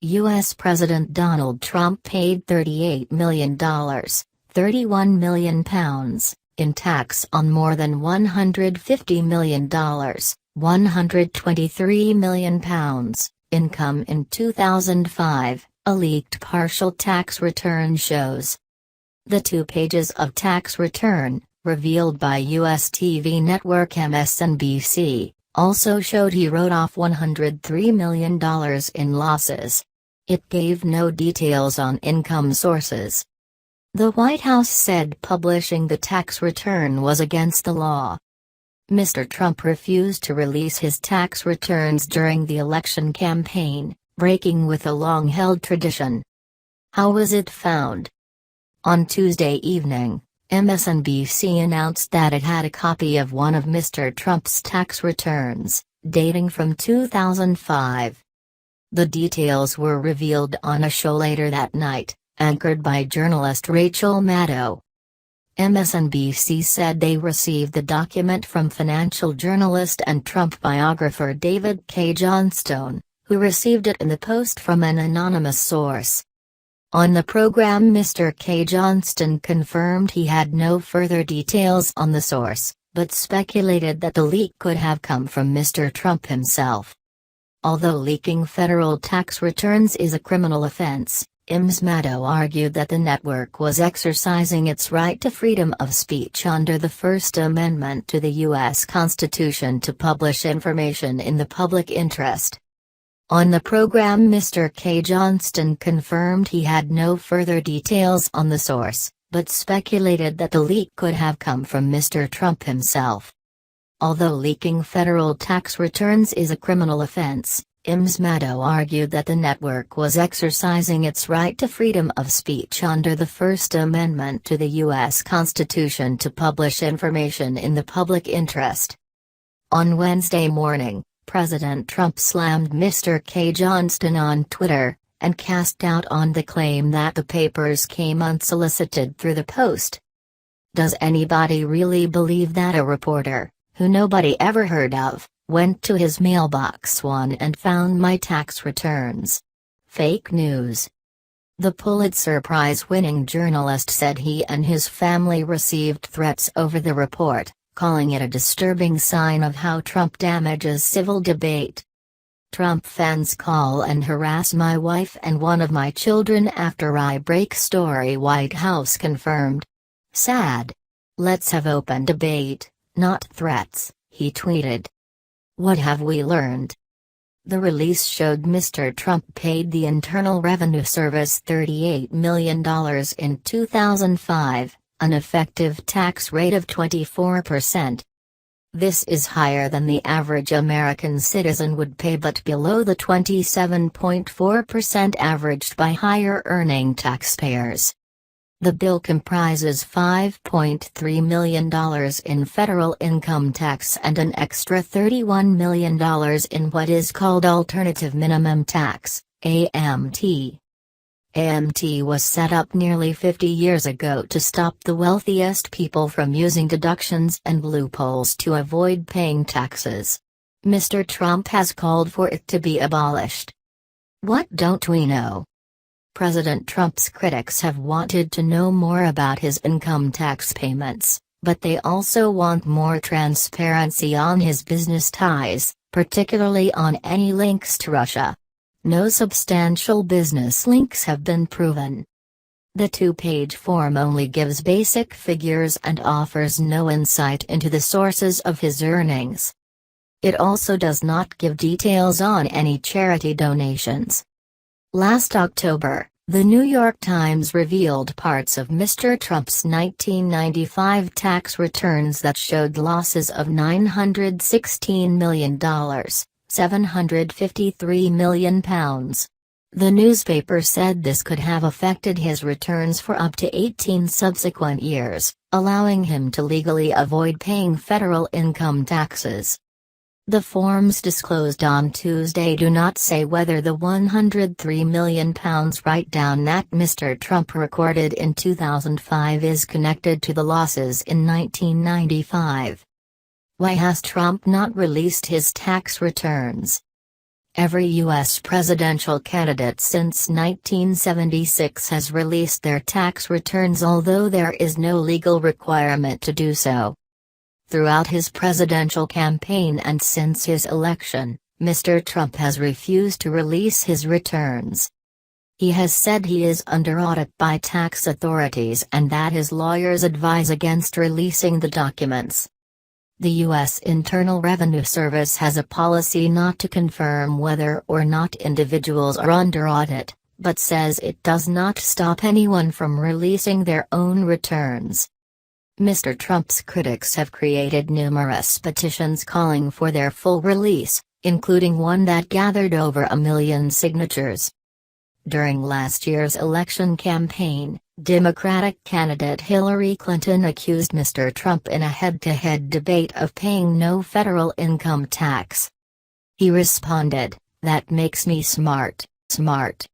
U.S. President Donald Trump paid $38 million, £31 million, in tax on more than $150 million, £123 million, income in 2005, a leaked partial tax return shows. The 2 pages of tax return, revealed by U.S. TV network MSNBC, also showed he wrote off $103 million in losses. It gave no details on income sources. The White House said publishing the tax return was against the law. Mr. Trump refused to release his tax returns during the election campaign, breaking with a long-held tradition. How was it found? On Tuesday evening, MSNBC announced that it had a copy of one of Mr. Trump's tax returns, dating from 2005. The details were revealed on a show later that night, anchored by journalist Rachel Maddow. MSNBC said they received the document from financial journalist and Trump biographer David K. Johnstone, who received it in the post from an anonymous source. On the program, Mr. K. Johnstone confirmed he had no further details on the source, but speculated that the leak could have come from Mr. Trump himself. Although leaking federal tax returns is a criminal offense, Ms. Maddow argued that the network was exercising its right to freedom of speech under the First Amendment to the U.S. Constitution to publish information in the public interest. On the program, Mr. K. Johnstone confirmed he had no further details on the source, but speculated that the leak could have come from Mr. Trump himself. Although leaking federal tax returns is a criminal offense, Ms. Maddow argued that the network was exercising its right to freedom of speech under the First Amendment to the U.S. Constitution to publish information in the public interest. On Wednesday morning, President Trump slammed Mr. K. Johnstone on Twitter, and cast doubt on the claim that the papers came unsolicited through the Post. Does anybody really believe that a reporter, who nobody ever heard of, went to his mailbox one and found my tax returns? Fake news. The Pulitzer Prize-winning journalist said he and his family received threats over the report, calling it a disturbing sign of how Trump damages civil debate. Trump fans call and harass my wife and one of my children after I break story, White House confirmed. Sad. Let's have open debate, not threats, he tweeted. What have we learned? The release showed Mr. Trump paid the Internal Revenue Service $38 million in 2005, an effective tax rate of 24%. This is higher than the average American citizen would pay but below the 27.4% averaged by higher-earning taxpayers. The bill comprises $5.3 million in federal income tax and an extra $31 million in what is called Alternative Minimum Tax, AMT. AMT was set up nearly 50 years ago to stop the wealthiest people from using deductions and loopholes to avoid paying taxes. Mr. Trump has called for it to be abolished. What don't we know? President Trump's critics have wanted to know more about his income tax payments, but they also want more transparency on his business ties, particularly on any links to Russia. No substantial business links have been proven. The 2-page form only gives basic figures and offers no insight into the sources of his earnings. It also does not give details on any charity donations. Last October, The New York Times revealed parts of Mr. Trump's 1995 tax returns that showed losses of $916 million, £753 million. The newspaper said this could have affected his returns for up to 18 subsequent years, allowing him to legally avoid paying federal income taxes. The forms disclosed on Tuesday do not say whether the £103 million write-down that Mr. Trump recorded in 2005 is connected to the losses in 1995. Why has Trump not released his tax returns? Every U.S. presidential candidate since 1976 has released their tax returns, although there is no legal requirement to do so. Throughout his presidential campaign and since his election, Mr. Trump has refused to release his returns. He has said he is under audit by tax authorities and that his lawyers advise against releasing the documents. The U.S. Internal Revenue Service has a policy not to confirm whether or not individuals are under audit, but says it does not stop anyone from releasing their own returns. Mr. Trump's critics have created numerous petitions calling for their full release, including one that gathered over 1 million signatures. During last year's election campaign, Democratic candidate Hillary Clinton accused Mr. Trump in a head-to-head debate of paying no federal income tax. He responded, "That makes me smart, smart."